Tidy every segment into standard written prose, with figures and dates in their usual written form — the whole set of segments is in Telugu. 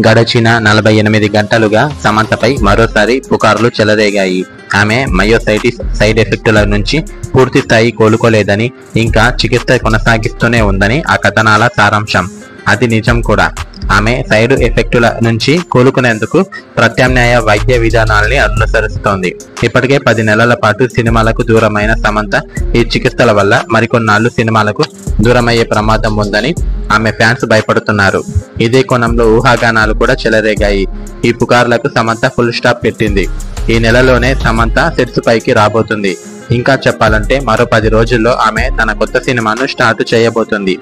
గడచిన 48 గంటలుగా సమంతపై మరోసారి పుకార్లు చెలరేగాయి. ఆమె మయోసైటిస్ సైడ్ ఎఫెక్టుల నుంచి పూర్తి స్థాయి కోలుకోలేదని, ఇంకా చికిత్స కొనసాగిస్తూనే ఉందని ఆ కథనాల సారాంశం. అది నిజం కూడా. ఆమె సైడ్ ఎఫెక్టుల నుంచి కోలుకునేందుకు ప్రత్యామ్నాయ వైద్య విధానాల్ని అనుసరిస్తోంది. ఇప్పటికే 10 నెలల పాటు సినిమాలకు దూరమైన సమంత ఈ చికిత్సల వల్ల మరికొన్నాళ్లు సినిమాలకు దూరమయ్యే ప్రమాదం ఉందని ఆమె ఫ్యాన్స్ భయపడుతున్నారు. ఇదే కోణంలో ఊహాగానాలు కూడా చెలరేగాయి. ఈ పుకార్లకు సమంత ఫుల్ స్టాప్ పెట్టింది. ఈ నెలలోనే సమంత సెట్స్ పైకి రాబోతుంది. ఇంకా చెప్పాలంటే మరో 10 రోజుల్లో ఆమె తన కొత్త సినిమాను స్టార్ట్ చేయబోతుంది.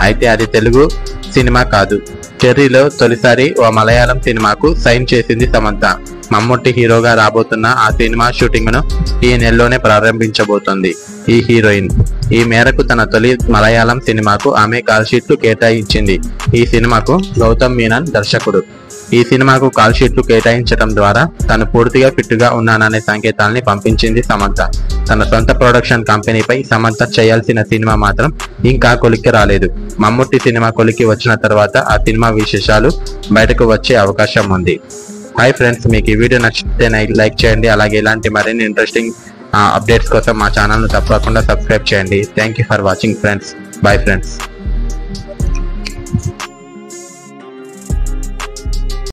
అయితే అది తెలుగు సినిమా కాదు. చెర్రీలో తొలిసారి ఓ మలయాళం సినిమాకు సైన్ చేసింది సమంత. మమ్ముట్టి హీరోగా రాబోతున్న ఆ సినిమా షూటింగ్ ను ఈ నెలలోనే ప్రారంభించబోతోంది ఈ హీరోయిన్. ఈ మేరకు తన తొలి మలయాళం సినిమాకు ఆమె కాల్ షీట్లు కేటాయించింది. ఈ సినిమాకు గౌతమ్ మీనన్ దర్శకుడు. ఈ సినిమాకు కాల్ షీట్లు కేటాయించడం ద్వారా తను పూర్తిగా ఫిట్ గా ఉన్నాననే సంకేతాల్ని పంపించింది సమంత. తన సొంత ప్రొడక్షన్ కంపెనీపై సమంత చేయాల్సిన సినిమా మాత్రం ఇంకా కొలిక్కి రాలేదు. మమ్ముట్టి సినిమా కొలిక్కి వచ్చిన తర్వాత ఆ సినిమా విశేషాలు బయటకు వచ్చే అవకాశం ఉంది. హాయ్ ఫ్రెండ్స్, మీకు ఈ వీడియో నచ్చితే లైక్ చేయండి. అలాగే ఇలాంటి మరిన్ని ఇంట్రెస్టింగ్ అప్డేట్స్ కోసం మా ఛానల్ను తప్పకుండా సబ్స్క్రైబ్ చేయండి. Thank you for watching friends. Bye friends.